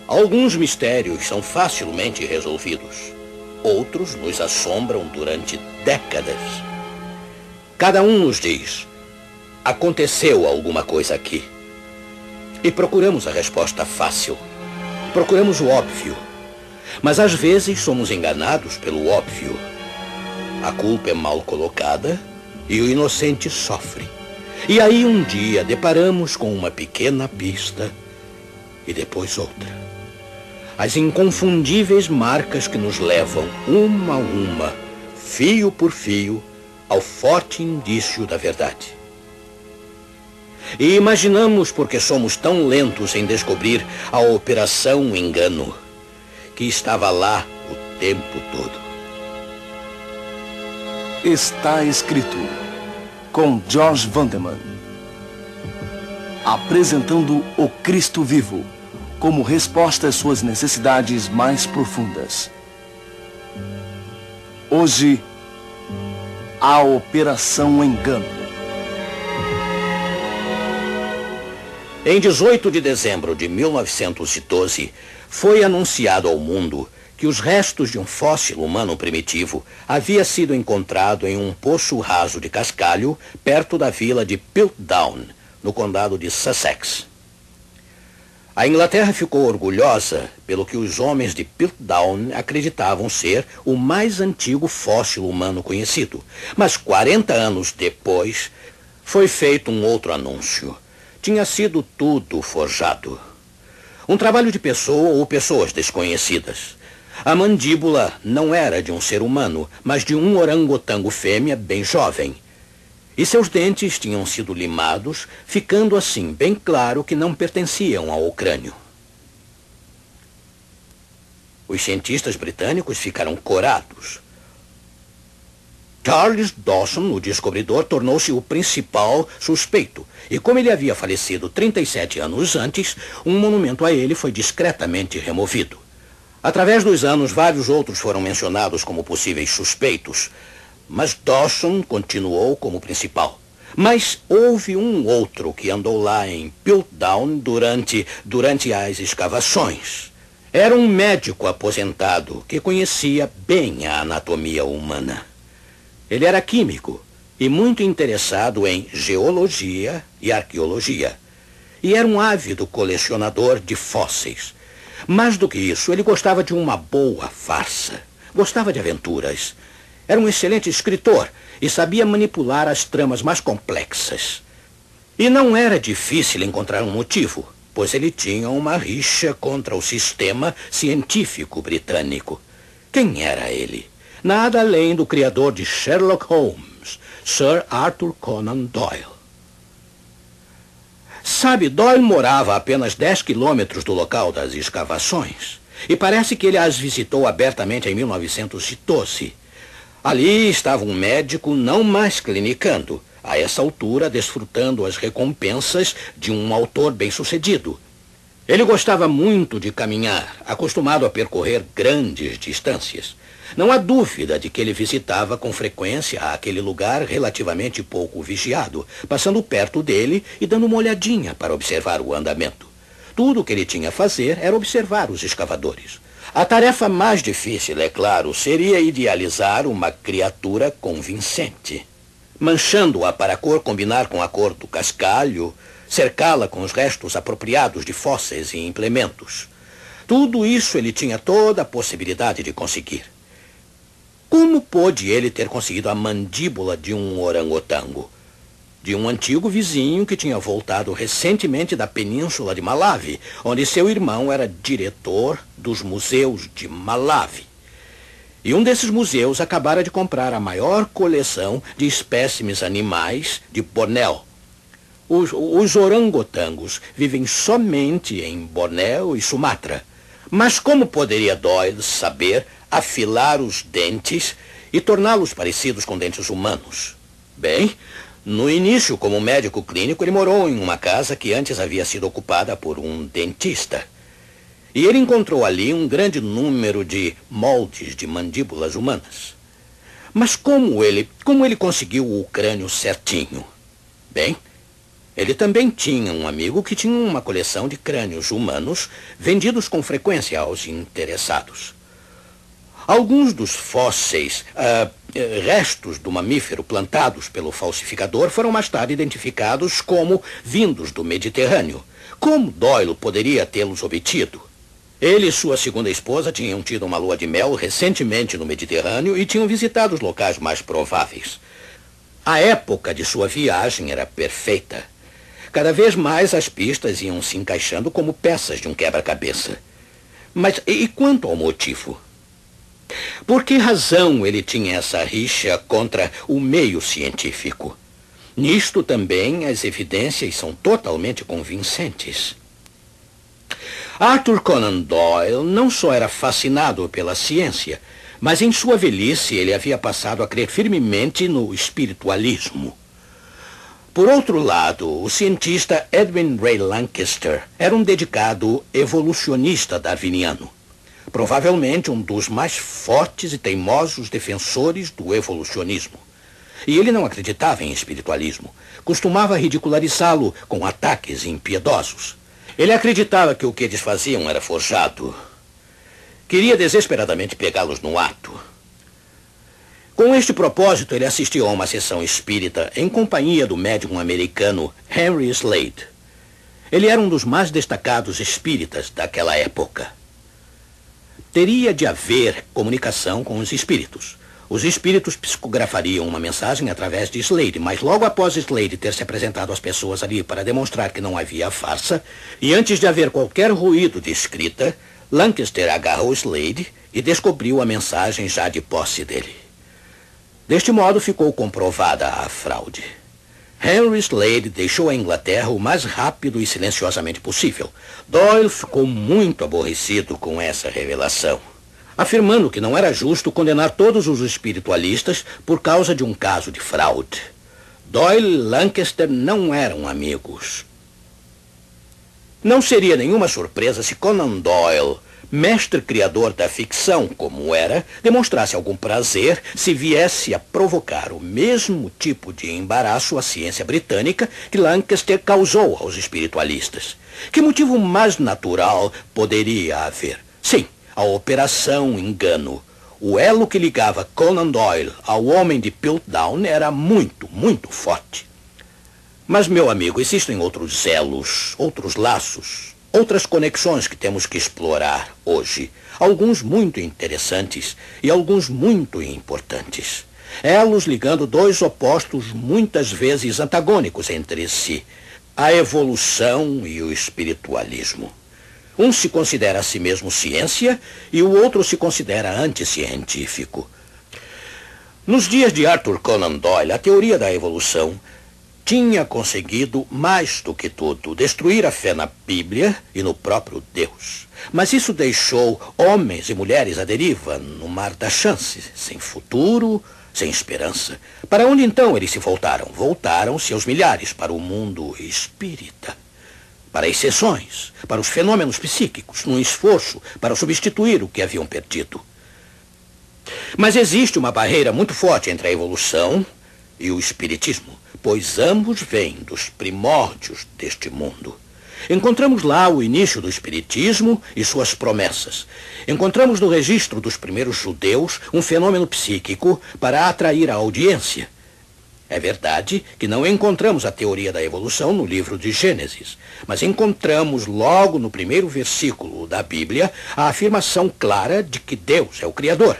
Alguns mistérios são facilmente resolvidos. Outros nos assombram durante décadas. Cada um nos diz: aconteceu alguma coisa aqui. E procuramos a resposta fácil. Procuramos o óbvio. Mas às vezes somos enganados pelo óbvio. A culpa é mal colocada e o inocente sofre. E aí um dia deparamos com uma pequena pista e depois outra. As inconfundíveis marcas que nos levam, uma a uma, fio por fio, ao forte indício da verdade. E imaginamos, porque somos tão lentos em descobrir a operação engano, que estava lá o tempo todo. Está escrito, com George Vandeman, apresentando o Cristo vivo como resposta às suas necessidades mais profundas. Hoje, a Operação Engano. Em 18 de dezembro de 1912, foi anunciado ao mundo que os restos de um fóssil humano primitivo havia sido encontrado em um poço raso de cascalho perto da vila de Piltdown, no condado de Sussex. A Inglaterra ficou orgulhosa pelo que os homens de Piltdown acreditavam ser o mais antigo fóssil humano conhecido. Mas 40 anos depois, foi feito um outro anúncio. Tinha sido tudo forjado. Um trabalho de pessoa ou pessoas desconhecidas. A mandíbula não era de um ser humano, mas de um orangotango fêmea bem jovem. E seus dentes tinham sido limados, ficando assim bem claro que não pertenciam ao crânio. Os cientistas britânicos ficaram corados. Charles Dawson, o descobridor, tornou-se o principal suspeito. E como ele havia falecido 37 anos antes, um monumento a ele foi discretamente removido. Através dos anos, vários outros foram mencionados como possíveis suspeitos. Mas Dawson continuou como principal. Mas houve um outro que andou lá em Piltdown durante as escavações. Era um médico aposentado que conhecia bem a anatomia humana. Ele era químico e muito interessado em geologia e arqueologia. E era um ávido colecionador de fósseis. Mais do que isso, ele gostava de uma boa farsa. Gostava de aventuras. Era um excelente escritor e sabia manipular as tramas mais complexas. E não era difícil encontrar um motivo, pois ele tinha uma rixa contra o sistema científico britânico. Quem era ele? Nada além do criador de Sherlock Holmes, Sir Arthur Conan Doyle. Sabe, Doyle morava a apenas 10 quilômetros do local das escavações. E parece que ele as visitou abertamente em 1912. Ali estava um médico não mais clinicando, a essa altura desfrutando as recompensas de um autor bem-sucedido. Ele gostava muito de caminhar, acostumado a percorrer grandes distâncias. Não há dúvida de que ele visitava com frequência aquele lugar relativamente pouco vigiado, passando perto dele e dando uma olhadinha para observar o andamento. Tudo o que ele tinha a fazer era observar os escavadores. A tarefa mais difícil, é claro, seria idealizar uma criatura convincente. Manchando-a para a cor combinar com a cor do cascalho, cercá-la com os restos apropriados de fósseis e implementos. Tudo isso ele tinha toda a possibilidade de conseguir. Como pôde ele ter conseguido a mandíbula de um orangotango? De um antigo vizinho que tinha voltado recentemente da península de Malawi, onde seu irmão era diretor dos museus de Malawi. E um desses museus acabara de comprar a maior coleção de espécimes animais de Bornéu. Os orangotangos vivem somente em Bornéu e Sumatra. Mas como poderia Doyle saber afilar os dentes e torná-los parecidos com dentes humanos? Bem, no início, como médico clínico, ele morou em uma casa que antes havia sido ocupada por um dentista. E ele encontrou ali um grande número de moldes de mandíbulas humanas. Mas como ele conseguiu o crânio certinho? Bem, Ele também tinha um amigo que tinha uma coleção de crânios humanos vendidos com frequência aos interessados. Alguns dos fósseis, restos do mamífero plantados pelo falsificador, foram mais tarde identificados como vindos do Mediterrâneo. Como Doyle poderia tê-los obtido? Ele e sua segunda esposa tinham tido uma lua de mel recentemente no Mediterrâneo e tinham visitado os locais mais prováveis. A época de sua viagem era perfeita. Cada vez mais as pistas iam se encaixando como peças de um quebra-cabeça. Mas e quanto ao motivo? Por que razão ele tinha essa rixa contra o meio científico? Nisto também as evidências são totalmente convincentes. Arthur Conan Doyle não só era fascinado pela ciência, mas em sua velhice ele havia passado a crer firmemente no espiritualismo. Por outro lado, o cientista Edwin Ray Lankester era um dedicado evolucionista darwiniano, provavelmente um dos mais fortes e teimosos defensores do evolucionismo. E ele não acreditava em espiritualismo, costumava ridicularizá-lo com ataques impiedosos. Ele acreditava que o que eles faziam era forjado. Queria desesperadamente pegá-los no ato. Com este propósito, ele assistiu a uma sessão espírita em companhia do médium americano Henry Slade. Ele era um dos mais destacados espíritas daquela época. Teria de haver comunicação com os espíritos. Os espíritos psicografariam uma mensagem através de Slade, mas logo após Slade ter se apresentado às pessoas ali para demonstrar que não havia farsa, e antes de haver qualquer ruído de escrita, Lankester agarrou Slade e descobriu a mensagem já de posse dele. Deste modo ficou comprovada a fraude. Henry Slade deixou a Inglaterra o mais rápido e silenciosamente possível. Doyle ficou muito aborrecido com essa revelação, afirmando que não era justo condenar todos os espiritualistas por causa de um caso de fraude. Doyle e Lankester não eram amigos. Não seria nenhuma surpresa se Conan Doyle, mestre criador da ficção como era, demonstrasse algum prazer se viesse a provocar o mesmo tipo de embaraço à ciência britânica que Lankester causou aos espiritualistas. Que motivo mais natural poderia haver? Sim, a Operação Engano. O elo que ligava Conan Doyle ao homem de Piltdown era muito, muito forte. Mas, meu amigo, existem outros elos, outros laços, outras conexões que temos que explorar hoje. Alguns muito interessantes e alguns muito importantes. Elos ligando dois opostos muitas vezes antagônicos entre si. A evolução e o espiritualismo. Um se considera a si mesmo ciência e o outro se considera anticientífico. Nos dias de Arthur Conan Doyle, a teoria da evolução tinha conseguido, mais do que tudo, destruir a fé na Bíblia e no próprio Deus. Mas isso deixou homens e mulheres à deriva no mar da chance, sem futuro, sem esperança. Para onde então eles se voltaram? Voltaram-se aos milhares para o mundo espírita, para as sessões, para os fenômenos psíquicos, num esforço para substituir o que haviam perdido. Mas existe uma barreira muito forte entre a evolução e o espiritismo, pois ambos vêm dos primórdios deste mundo. Encontramos lá o início do espiritismo e suas promessas. Encontramos no registro dos primeiros judeus um fenômeno psíquico para atrair a audiência. É verdade que não encontramos a teoria da evolução no livro de Gênesis, mas encontramos logo no primeiro versículo da Bíblia a afirmação clara de que Deus é o Criador.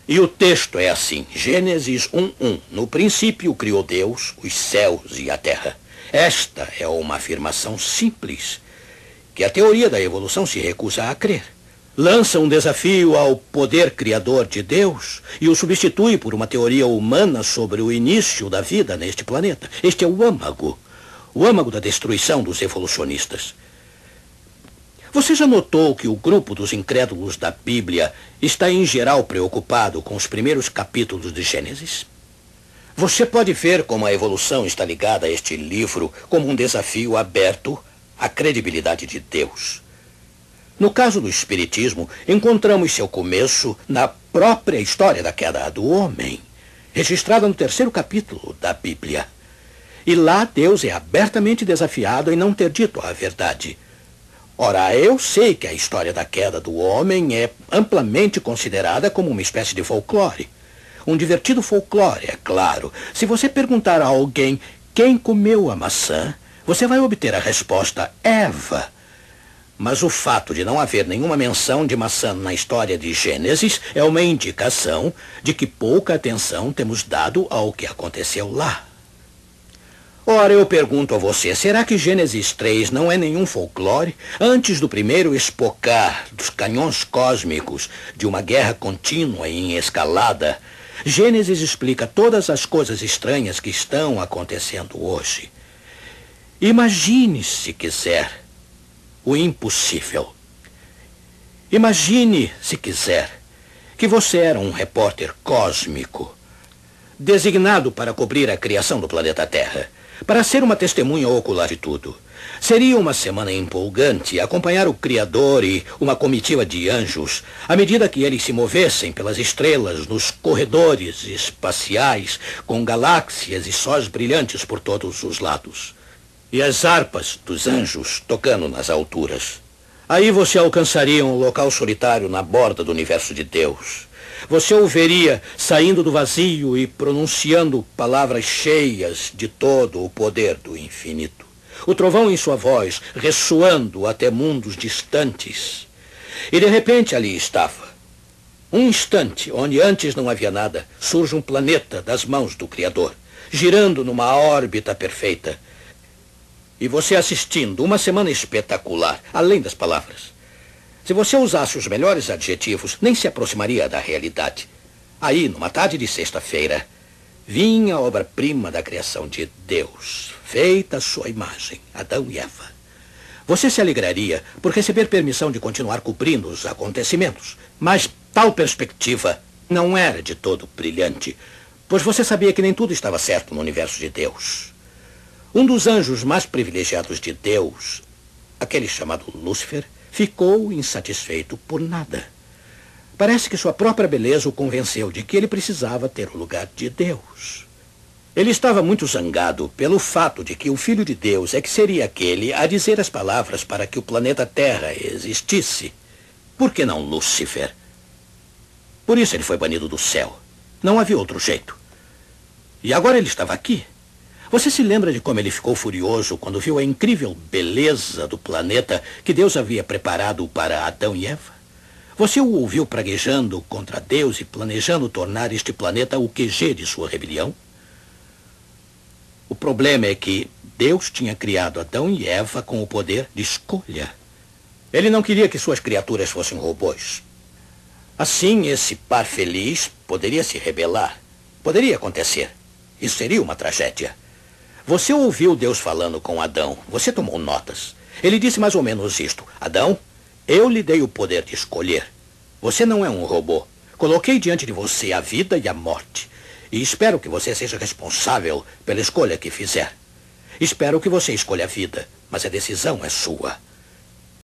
E o texto é assim, Gênesis 1:1. No princípio criou Deus os céus e a terra. Esta é uma afirmação simples, que a teoria da evolução se recusa a crer. Lança um desafio ao poder criador de Deus e o substitui por uma teoria humana sobre o início da vida neste planeta. Este é o âmago da destruição dos evolucionistas. Você já notou que o grupo dos incrédulos da Bíblia está em geral preocupado com os primeiros capítulos de Gênesis? Você pode ver como a evolução está ligada a este livro como um desafio aberto à credibilidade de Deus. No caso do Espiritismo, encontramos seu começo na própria história da queda do homem, registrada no 3º capítulo da Bíblia. E lá Deus é abertamente desafiado em não ter dito a verdade. Ora, eu sei que a história da queda do homem é amplamente considerada como uma espécie de folclore. Um divertido folclore, é claro. Se você perguntar a alguém quem comeu a maçã, você vai obter a resposta Eva. Mas o fato de não haver nenhuma menção de maçã na história de Gênesis é uma indicação de que pouca atenção temos dado ao que aconteceu lá. Ora, eu pergunto a você, será que Gênesis 3 não é nenhum folclore? Antes do primeiro espocar dos canhões cósmicos de uma guerra contínua e em escalada, Gênesis explica todas as coisas estranhas que estão acontecendo hoje. Imagine, se quiser, o impossível. Imagine, se quiser, que você era um repórter cósmico, designado para cobrir a criação do planeta Terra, para ser uma testemunha ocular de tudo. Seria uma semana empolgante acompanhar o Criador e uma comitiva de anjos à medida que eles se movessem pelas estrelas nos corredores espaciais com galáxias e sóis brilhantes por todos os lados. E as harpas dos anjos tocando nas alturas. Aí você alcançaria um local solitário na borda do universo de Deus. Você o veria saindo do vazio e pronunciando palavras cheias de todo o poder do infinito. O trovão em sua voz ressoando até mundos distantes. E de repente ali estava. Um instante, onde antes não havia nada, surge um planeta das mãos do Criador, girando numa órbita perfeita. E você assistindo uma semana espetacular, além das palavras. Se você usasse os melhores adjetivos, nem se aproximaria da realidade. Aí, numa tarde de sexta-feira, vinha a obra-prima da criação de Deus, feita à sua imagem, Adão e Eva. Você se alegraria por receber permissão de continuar cobrindo os acontecimentos, mas tal perspectiva não era de todo brilhante, pois você sabia que nem tudo estava certo no universo de Deus. Um dos anjos mais privilegiados de Deus, aquele chamado Lúcifer, ficou insatisfeito por nada. Parece que sua própria beleza o convenceu de que ele precisava ter o lugar de Deus. Ele estava muito zangado pelo fato de que o Filho de Deus é que seria aquele a dizer as palavras para que o planeta Terra existisse. Por que não Lúcifer? Por isso ele foi banido do céu. Não havia outro jeito. E agora ele estava aqui. Você se lembra de como ele ficou furioso quando viu a incrível beleza do planeta que Deus havia preparado para Adão e Eva? Você o ouviu praguejando contra Deus e planejando tornar este planeta o QG de sua rebelião? O problema é que Deus tinha criado Adão e Eva com o poder de escolha. Ele não queria que suas criaturas fossem robôs. Assim, esse par feliz poderia se rebelar. Poderia acontecer. Isso seria uma tragédia. Você ouviu Deus falando com Adão. Você tomou notas. Ele disse mais ou menos isto. Adão, eu lhe dei o poder de escolher. Você não é um robô. Coloquei diante de você a vida e a morte. E espero que você seja responsável pela escolha que fizer. Espero que você escolha a vida, mas a decisão é sua.